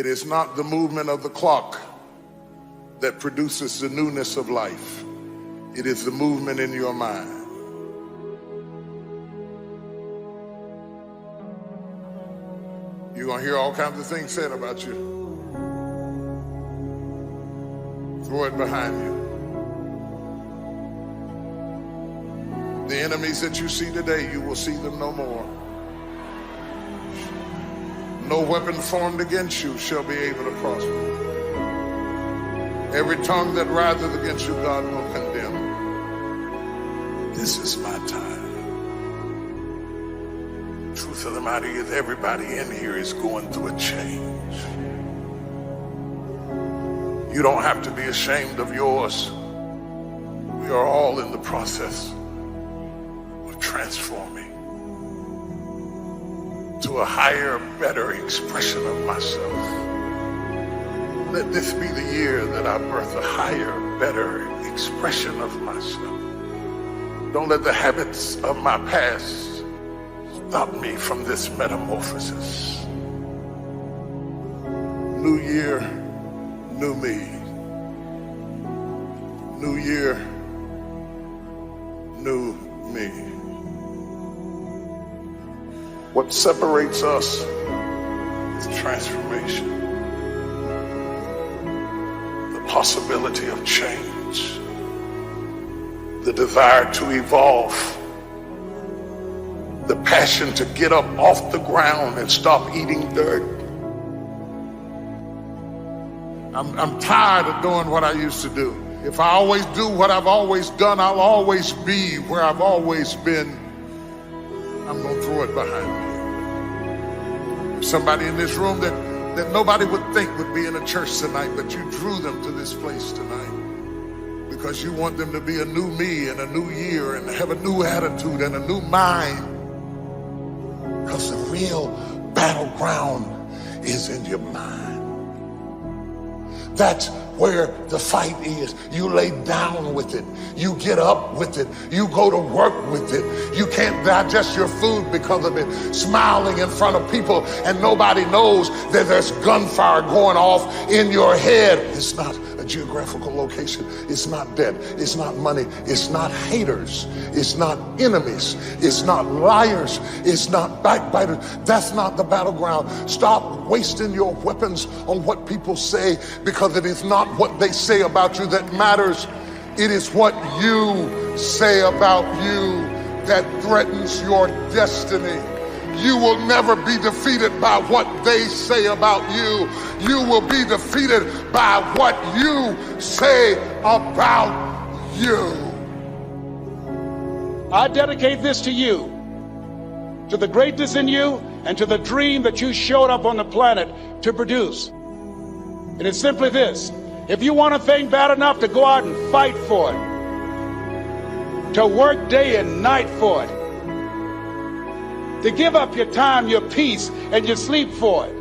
is not the movement of the clock that produces the newness of life. It is the movement in your mind. You're going to hear all kinds of things said about you. Throw it behind you. The enemies that you see today, you will see them no more. No weapon formed against you shall be able to prosper. Every tongue that riseth against you, God will condemn. This is my time. Truth of the matter is, everybody in here is going through a change. You don't have to be ashamed of yours. We are all in the process of transforming to a higher, better expression of myself. Let this be the year that I birth a higher, better expression of myself. Don't let the habits of my past stop me from this metamorphosis. New year, new me. New year, new me. What separates us is transformation. The possibility of change. The desire to evolve. The passion to get up off the ground and stop eating dirt. I'm tired of doing what I used to do. If I always do what I've always done, I'll always be where I've always been. I'm going to throw it behind me. There's somebody in this room that nobody would think would be in a church tonight, but you drew them to this place tonight because you want them to be a new me and a new year and have a new attitude and a new mind. Because the real battleground is in your mind. That's where the fight is. You lay down with it. You get up with it. You go to work with it. You can't digest your food because of it. Smiling in front of people and nobody knows that there's gunfire going off in your head. It's not a geographical location. It's not debt. It's not money. It's not haters. It's not enemies. It's not liars. It's not backbiters. That's not the battleground. Stop wasting your weapons on what people say, because it is not what they say about you that matters. It is what you say about you that threatens your destiny. You will never be defeated by what they say about you. You will be defeated by what you say about you. I dedicate this to you, to the greatness in you, and to the dream that you showed up on the planet to produce. And it's simply this: if you want a thing bad enough to go out and fight for it, to work day and night for it, to give up your time, your peace, and your sleep for it,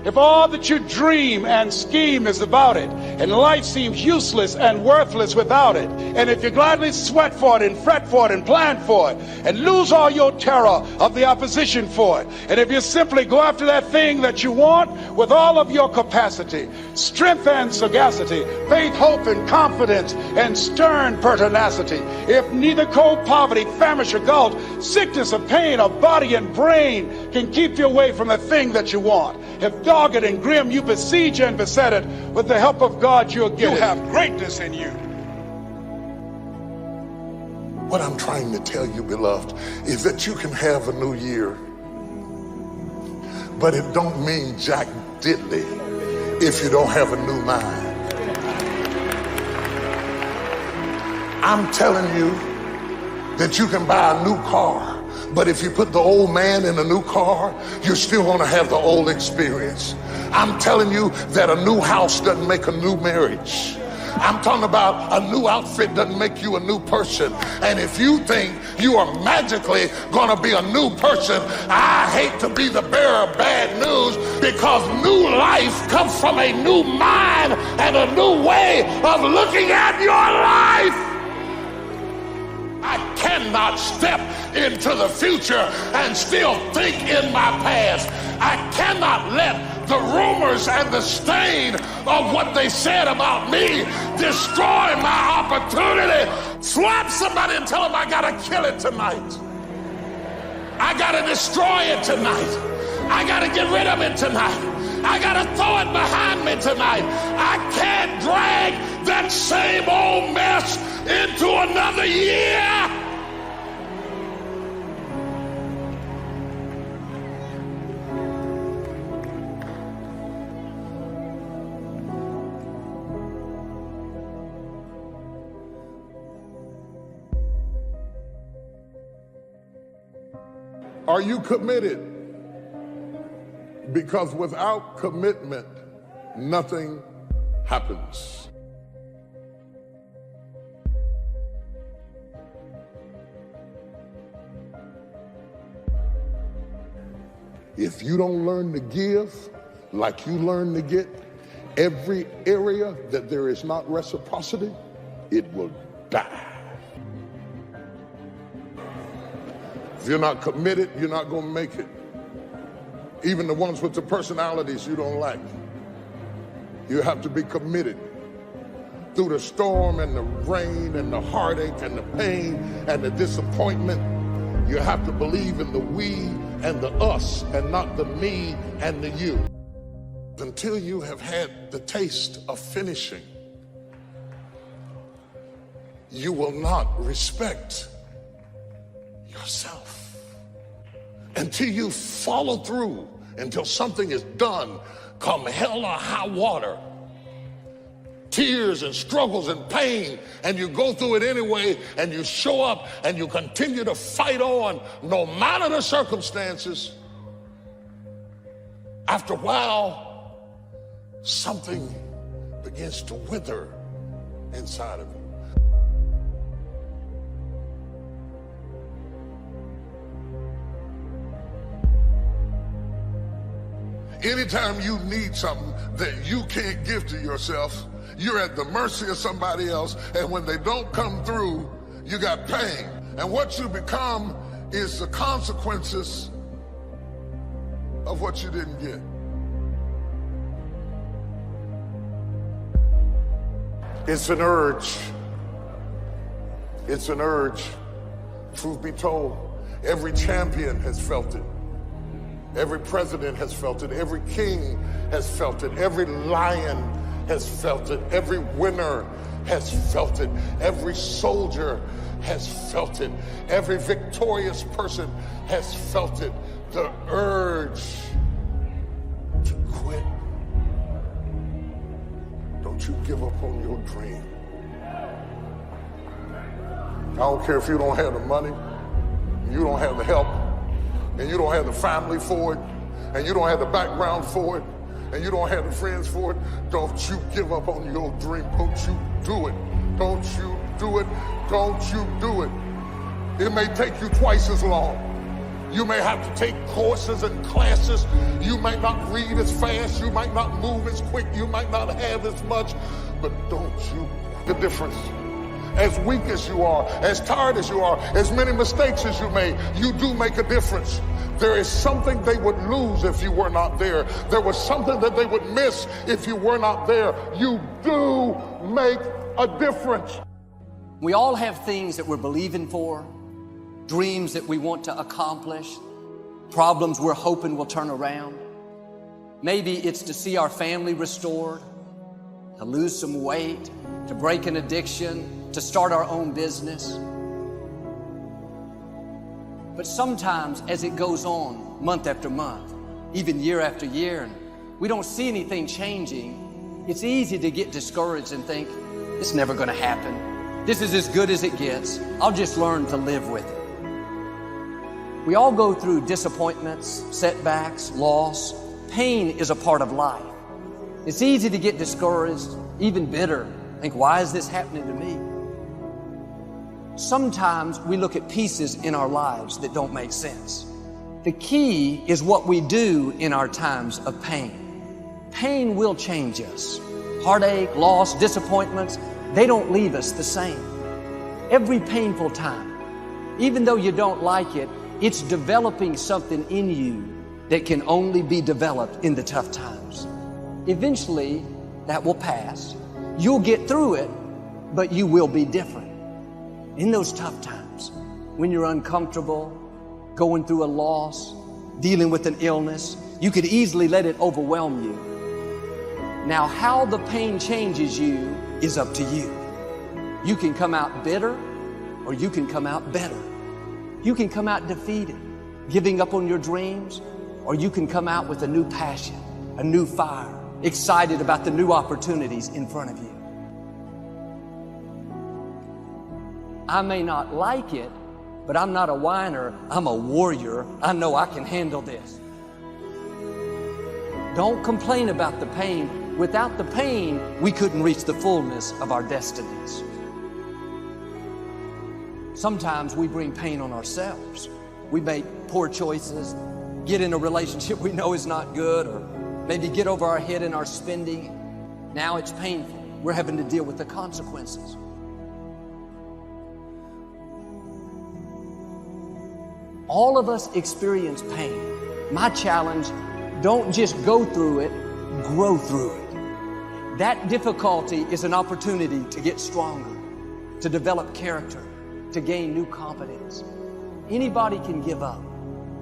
if all that you dream and scheme is about it, and life seems useless and worthless without it, and if you gladly sweat for it and fret for it and plan for it, and lose all your terror of the opposition for it, and if you simply go after that thing that you want with all of your capacity, strength and sagacity, faith, hope, and confidence, and stern pertinacity, if neither cold poverty, famish, or gulf, sickness or pain of body and brain can keep you away from the thing that you want, if dogged and grim you besiege and beset it, with the help of God you'll get it. You have greatness in you. What I'm trying to tell you, beloved, is that you can have a new year, but it don't mean jack diddly if you don't have a new mind. I'm telling you that you can buy a new car, but if you put the old man in a new car, you're still going to have the old experience. I'm telling you that a new house doesn't make a new marriage. I'm talking about a new outfit doesn't make you a new person. And if you think you are magically going to be a new person, I hate to be the bearer of bad news, because new life comes from a new mind and a new way of looking at your life. I cannot step into the future and still think in my past. I cannot let the rumors and the stain of what they said about me destroy my opportunity. Slap somebody and tell them I gotta kill it tonight. I gotta destroy it tonight. I gotta get rid of it tonight. I gotta throw it behind me tonight. I can't drag that same old mess into another year. Are you committed? Because without commitment, nothing happens. If you don't learn to give like you learn to get, every area that there is not reciprocity, it will die. If you're not committed, you're not going to make it. Even the ones with the personalities you don't like. You have to be committed. Through the storm and the rain and the heartache and the pain and the disappointment, you have to believe in the we and the us and not the me and the you. Until you have had the taste of finishing, you will not respect yourself. Until you follow through, until something is done, come hell or high water, tears and struggles and pain, and you go through it anyway, and you show up and you continue to fight on no matter the circumstances. After a while, something begins to wither inside of you. Anytime you need something that you can't give to yourself, you're at the mercy of somebody else, and when they don't come through, you got pain. And what you become is the consequences of what you didn't get. It's an urge. It's an urge. Truth be told, every champion has felt it. Every president has felt it. Every king has felt it. Every lion has felt it. Every winner has felt it. Every soldier has felt it. Every victorious person has felt it. The urge to quit. Don't you give up on your dream. I don't care if you don't have the money, you don't have the help, and you don't have the family for it, and you don't have the background for it, and you don't have the friends for it. Don't you give up on your dream. Don't you do it. Don't you do it. Don't you do it. It may take you twice as long. You may have to take courses and classes. You might not read as fast. You might not move as quick. You might not have as much. But don't you the difference. As weak as you are, as tired as you are, as many mistakes as you made, you do make a difference. There is something they would lose if you were not there. There was something that they would miss if you were not there. You do make a difference. We all have things that we're believing for, dreams that we want to accomplish, problems we're hoping will turn around. Maybe it's to see our family restored, to lose some weight, to break an addiction, to start our own business. But sometimes as it goes on month after month, even year after year, and we don't see anything changing, it's easy to get discouraged and think, it's never gonna happen. This is as good as it gets. I'll just learn to live with it. We all go through disappointments, setbacks, loss. Pain is a part of life. It's easy to get discouraged, even bitter. Think, why is this happening to me? Sometimes we look at pieces in our lives that don't make sense. The key is what we do in our times of pain. Pain will change us. Heartache, loss, disappointments, they don't leave us the same. Every painful time, even though you don't like it, it's developing something in you that can only be developed in the tough times. Eventually, that will pass. You'll get through it, but you will be different. In those tough times, when you're uncomfortable, going through a loss, dealing with an illness, you could easily let it overwhelm you. Now, how the pain changes you is up to you. You can come out bitter, or you can come out better. You can come out defeated, giving up on your dreams, or you can come out with a new passion, a new fire, excited about the new opportunities in front of you. I may not like it, but I'm not a whiner, I'm a warrior. I know I can handle this. Don't complain about the pain. Without the pain, we couldn't reach the fullness of our destinies. Sometimes we bring pain on ourselves. We make poor choices, get in a relationship we know is not good, or maybe get over our head in our spending. Now it's painful. We're having to deal with the consequences. All of us experience pain. My challenge, don't just go through it, grow through it. That difficulty is an opportunity to get stronger, to develop character, to gain new confidence. Anybody can give up.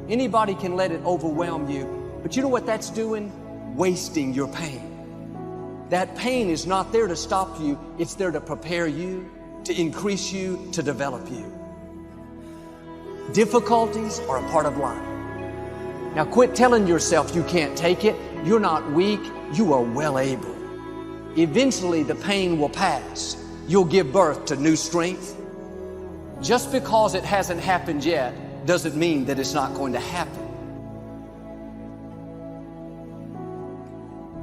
Anybody can let it overwhelm you. But you know what that's doing? Wasting your pain. That pain is not there to stop you. It's there to prepare you, to increase you, to develop you. Difficulties are a part of life. Now quit telling yourself you can't take it. You're not weak. You are well able. Eventually the pain will pass. You'll give birth to new strength. Just because it hasn't happened yet doesn't mean that it's not going to happen.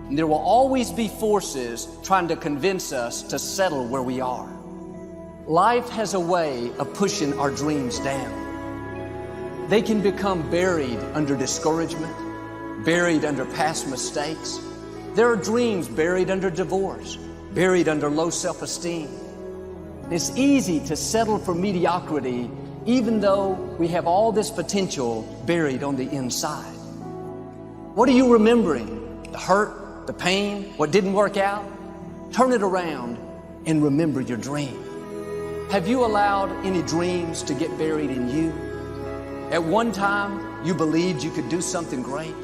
And there will always be forces trying to convince us to settle where we are. Life has a way of pushing our dreams down. They can become buried under discouragement, buried under past mistakes. There are dreams buried under divorce, buried under low self-esteem. It's easy to settle for mediocrity even though we have all this potential buried on the inside. What are you remembering? The hurt, the pain, what didn't work out? Turn it around and remember your dream. Have you allowed any dreams to get buried in you? At one time, you believed you could do something great.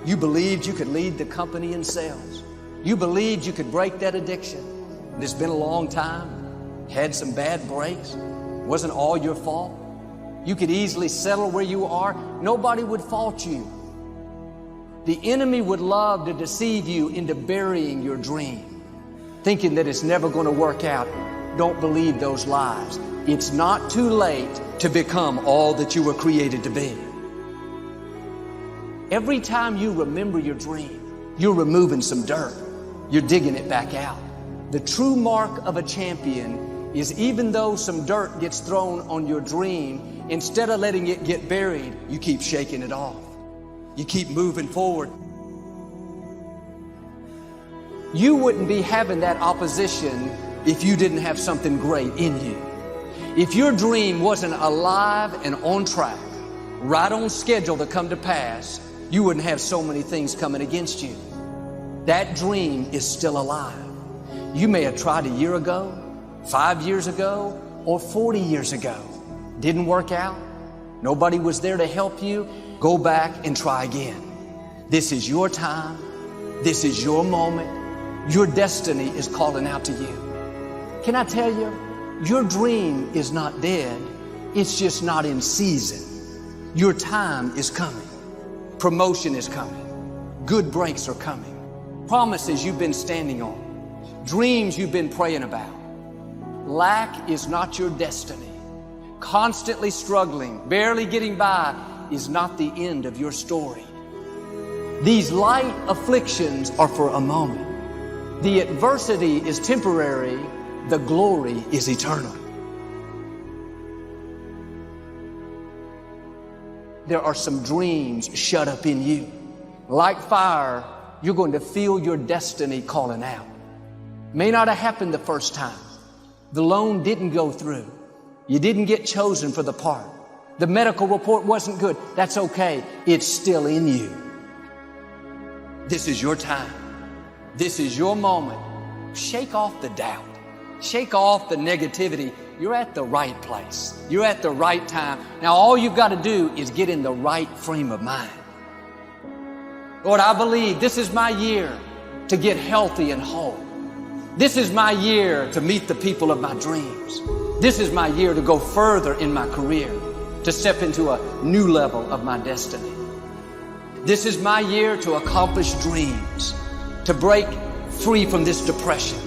You believed you could lead the company in sales. You believed you could break that addiction. And it's been a long time. Had some bad breaks. Wasn't all your fault. You could easily settle where you are. Nobody would fault you. The enemy would love to deceive you into burying your dream, thinking that it's never going to work out. Don't believe those lies. It's not too late to become all that you were created to be. Every time you remember your dream, you're removing some dirt. You're digging it back out. The true mark of a champion is even though some dirt gets thrown on your dream, instead of letting it get buried, you keep shaking it off. You keep moving forward. You wouldn't be having that opposition if you didn't have something great in you. If your dream wasn't alive and on track, right on schedule to come to pass, you wouldn't have so many things coming against you. That dream is still alive. You may have tried a year ago, 5 years ago, or 40 years ago. Didn't work out. Nobody was there to help you. Go back and try again. This is your time. This is your moment. Your destiny is calling out to you. Can I tell you, your dream is not dead. It's just not in season. Your time is coming. Promotion is coming. Good breaks are coming. Promises you've been standing on. Dreams you've been praying about. Lack is not your destiny. Constantly struggling, barely getting by is not the end of your story. These light afflictions are for a moment. The adversity is temporary. The glory is eternal. There are some dreams shut up in you. Like fire, you're going to feel your destiny calling out. May not have happened the first time. The loan didn't go through. You didn't get chosen for the part. The medical report wasn't good. That's okay. It's still in you. This is your time. This is your moment. Shake off the doubt. Shake off the negativity. You're at the right place. You're at the right time. Now all you've got to do is get in the right frame of mind. Lord, I believe this is my year to get healthy and whole. This is my year to meet the people of my dreams. This is my year to go further in my career, to step into a new level of my destiny. This is my year to accomplish dreams, to break free from this depression.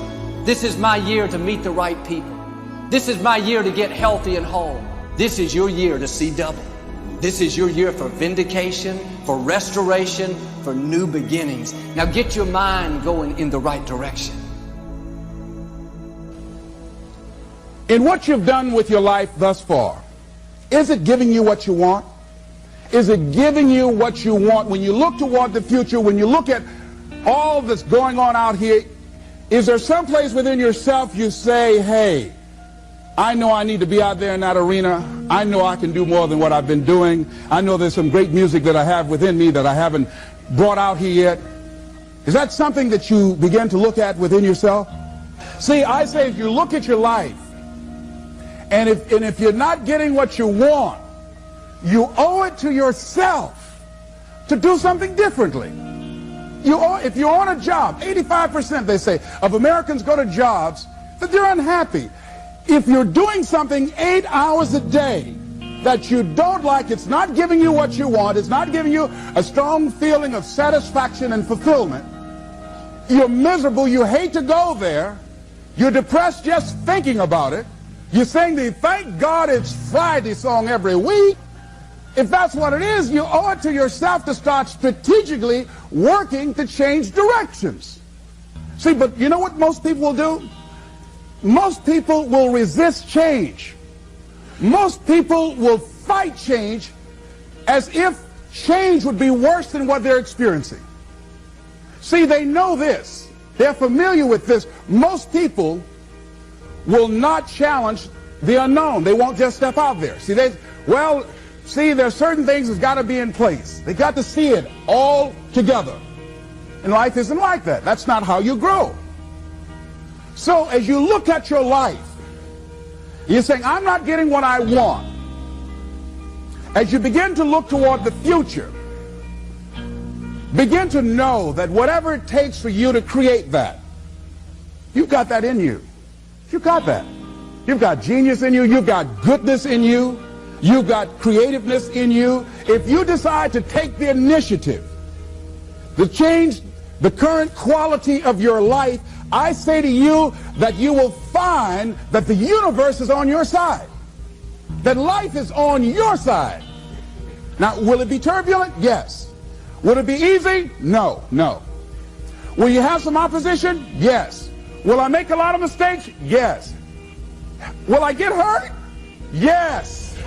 This is my year to meet the right people. This is my year to get healthy and whole. This is your year to see double. This is your year for vindication, for restoration, for new beginnings. Now get your mind going in the right direction. In what you've done with your life thus far, is it giving you what you want? Is it giving you what you want? When you look toward the future, when you look at all that's going on out here, is there some place within yourself you say, hey, I know I need to be out there in that arena. I know I can do more than what I've been doing. I know there's some great music that I have within me that I haven't brought out here yet. Is that something that you begin to look at within yourself? See, I say if you look at your life, and if you're not getting what you want, you owe it to yourself to do something differently. If you're on a job, 85%, they say, of Americans go to jobs that they're unhappy. If you're doing something 8 hours a day that you don't like, it's not giving you what you want, it's not giving you a strong feeling of satisfaction and fulfillment, you're miserable, you hate to go there, you're depressed just thinking about it, you sing the Thank God It's Friday song every week. If that's what it is, you owe it to yourself to start strategically working to change directions. See, but you know what most people will do? Most people will resist change. Most people will fight change as if change would be worse than what they're experiencing. See, they know this. They're familiar with this. Most people will not challenge the unknown. They won't just step out there. See, there's certain things that's got to be in place. They got to see it all together. And life isn't like that. That's not how you grow. So as you look at your life, you're saying, I'm not getting what I want. As you begin to look toward the future, begin to know that whatever it takes for you to create that, you've got that in you. You've got that. You've got genius in you. You've got goodness in you. You've got creativeness in you. If you decide to take the initiative to change the current quality of your life, I say to you that you will find that the universe is on your side, that life is on your side. Now, will it be turbulent? Yes. Will it be easy? No, no. Will you have some opposition? Yes. Will I make a lot of mistakes? Yes. Will I get hurt? Yes.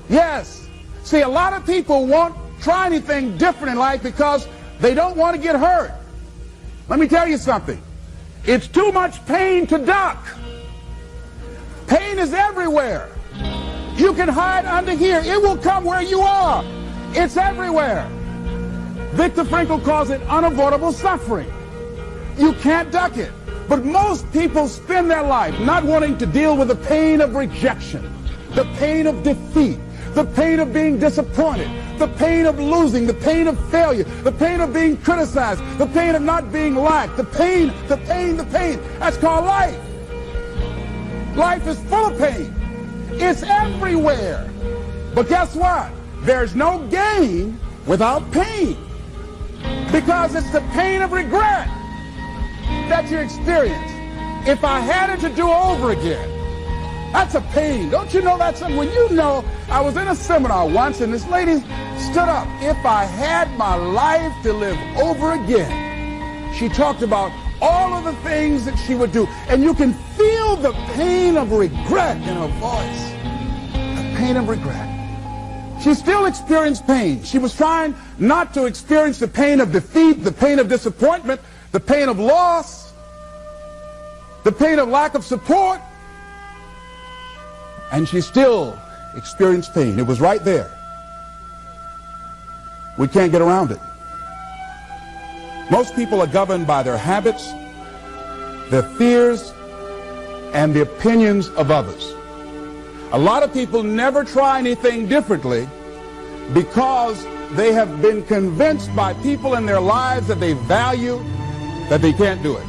Yes. See, a lot of people won't try anything different in life because they don't want to get hurt. Let me tell you something. It's too much pain to duck. Pain is everywhere. You can hide under here. It will come where you are. It's everywhere. Viktor Frankl calls it unavoidable suffering. You can't duck it. But most people spend their life not wanting to deal with the pain of rejection, the pain of defeat, the pain of being disappointed, the pain of losing, the pain of failure, the pain of being criticized, the pain of not being liked, the pain. That's called life. Life is full of pain. It's everywhere. But guess what? There's no gain without pain, because it's the pain of regret that you experience. If I had it to do over again, that's a pain. Don't you know that's something? When you know, I was in a seminar once and this lady stood up. If I had my life to live over again, she talked about all of the things that she would do. And you can feel the pain of regret in her voice. The pain of regret. She still experienced pain. She was trying not to experience the pain of defeat, the pain of disappointment, the pain of loss, the pain of lack of support. And she still experience pain. It was right there. We can't get around it. Most people are governed by their habits, their fears, and the opinions of others. A lot of people never try anything differently because they have been convinced by people in their lives that they value that they can't do it.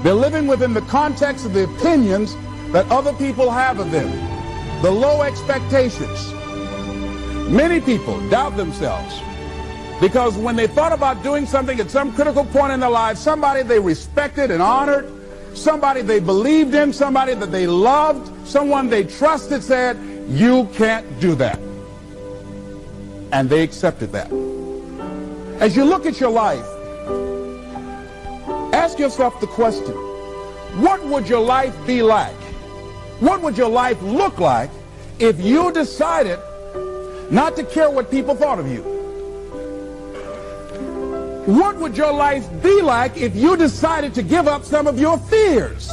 They're living within the context of the opinions that other people have of them, the low expectations. Many people doubt themselves because when they thought about doing something at some critical point in their lives, somebody they respected and honored, somebody they believed in, somebody that they loved, someone they trusted said, "You can't do that." And they accepted that. As you look at your life, ask yourself the question, what would your life be like? What would your life look like if you decided not to care what people thought of you? What would your life be like if you decided to give up some of your fears?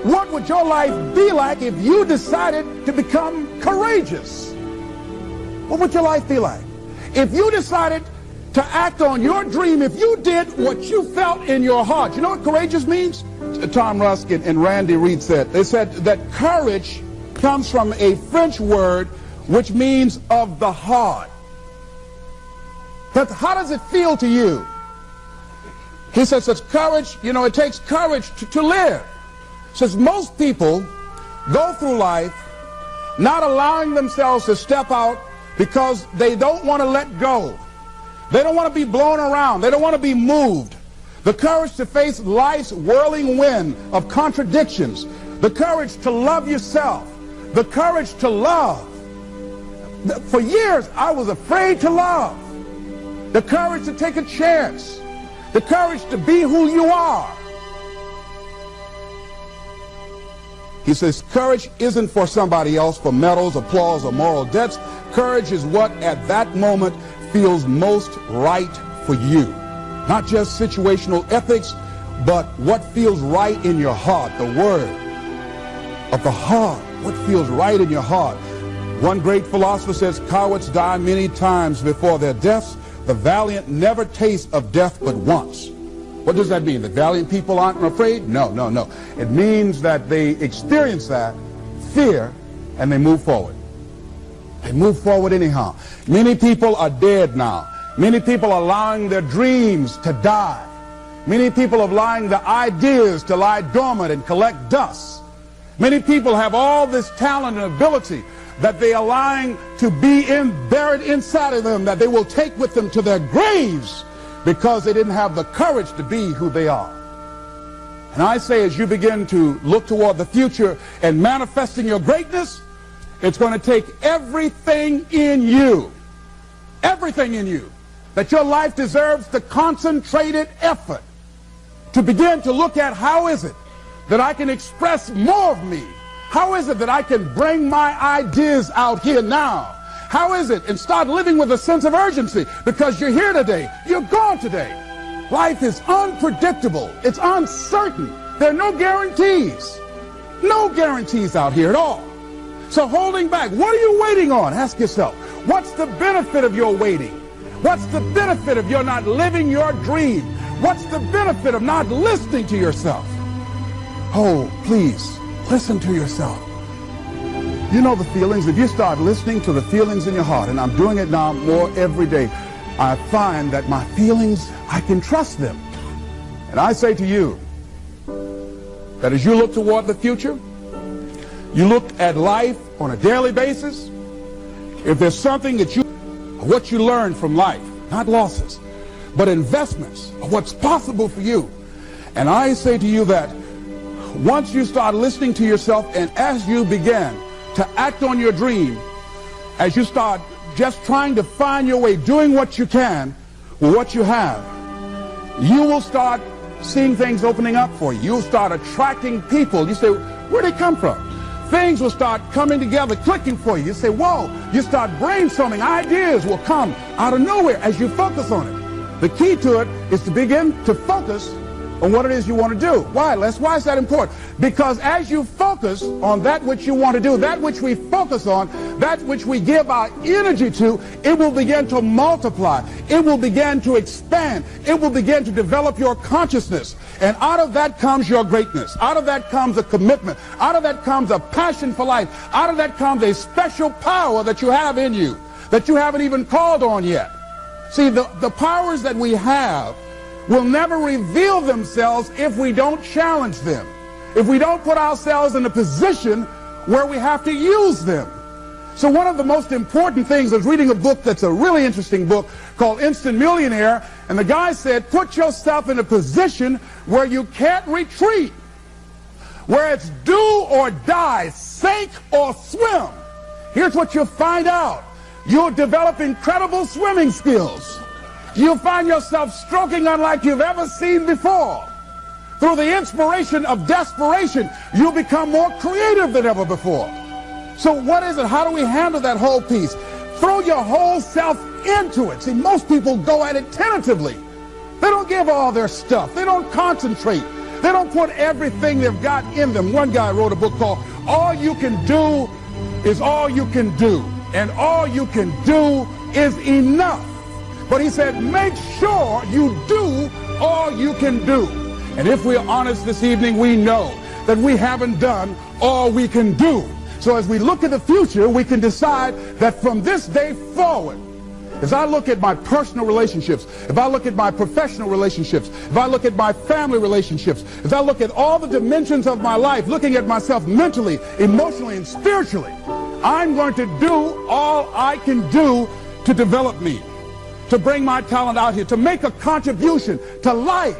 What would your life be like if you decided to become courageous? What would your life be like? If you decided to act on your dream, if you did what you felt in your heart. You know what courageous means? Tom Ruskin and Randy Reed said. They said that courage comes from a French word which means of the heart. But how does it feel to you? He says it's courage, you know, it takes courage to live. Says most people go through life not allowing themselves to step out because they don't want to let go. They don't want to be blown around. They don't want to be moved. The courage to face life's whirling wind of contradictions. The courage to love yourself. The courage to love. For years, I was afraid to love. The courage to take a chance. The courage to be who you are. He says courage isn't for somebody else, for medals, applause, or moral debts. Courage is what at that moment feels most right for you. Not just situational ethics, but what feels right in your heart, the word of the heart, what feels right in your heart. One great philosopher says, cowards die many times before their deaths. The valiant never taste of death but once. What does that mean? That valiant people aren't afraid? No, no, no. It means that they experience that fear and they move forward. They move forward anyhow. Many people are dead now. Many people are allowing their dreams to die. Many people are allowing the ideas to lie dormant and collect dust. Many people have all this talent and ability that they are allowing to be buried inside of them, that they will take with them to their graves because they didn't have the courage to be who they are. And I say, as you begin to look toward the future and manifesting your greatness, it's going to take everything in you, that your life deserves the concentrated effort to begin to look at how is it that I can express more of me? How is it that I can bring my ideas out here now? How is it? And start living with a sense of urgency, because you're here today, you're gone today. Life is unpredictable. It's uncertain. There are no guarantees. No guarantees out here at all. So holding back, what are you waiting on? Ask yourself, what's the benefit of your waiting? What's the benefit of your not living your dream? What's the benefit of not listening to yourself? Oh, please, listen to yourself. You know the feelings. If you start listening to the feelings in your heart, and I'm doing it now more every day, I find that my feelings, I can trust them. And I say to you that as you look toward the future, you look at life on a daily basis, if there's something that what you learn from life, not losses, but investments of what's possible for you. And I say to you that once you start listening to yourself, and as you begin to act on your dream, as you start just trying to find your way, doing what you can with what you have, you will start seeing things opening up for you. You'll start attracting people. You say, where'd they come from? Things will start coming together, clicking for you. You say, whoa, you start brainstorming. Ideas will come out of nowhere as you focus on it. The key to it is to begin to focus on what it is you want to do. Why, Les? Why is that important? Because as you focus on that which you want to do, that which we focus on, that which we give our energy to, it will begin to multiply. It will begin to expand. It will begin to develop your consciousness. And out of that comes your greatness. Out of that comes a commitment. Out of that comes a passion for life. Out of that comes a special power that you have in you that you haven't even called on yet. See, the powers that we have will never reveal themselves if we don't challenge them, if we don't put ourselves in a position where we have to use them. So one of the most important things is reading a book that's a really interesting book called Instant Millionaire, and the guy said, put yourself in a position where you can't retreat, where it's do or die, sink or swim. Here's what you'll find out. You'll develop incredible swimming skills. You'll find yourself stroking unlike you've ever seen before. Through the inspiration of desperation, you'll become more creative than ever before. So what is it? How do we handle that whole piece? Throw your whole self into it. See, most people go at it tentatively. They don't give all their stuff. They don't concentrate. They don't put everything they've got in them. One guy wrote a book called All You Can Do Is All You Can Do. And all you can do is enough. But he said, make sure you do all you can do. And if we're honest this evening, we know that we haven't done all we can do. So as we look at the future, we can decide that from this day forward, as I look at my personal relationships, if I look at my professional relationships, if I look at my family relationships, if I look at all the dimensions of my life, looking at myself mentally, emotionally, and spiritually, I'm going to do all I can do to develop me, to bring my talent out here, to make a contribution to life.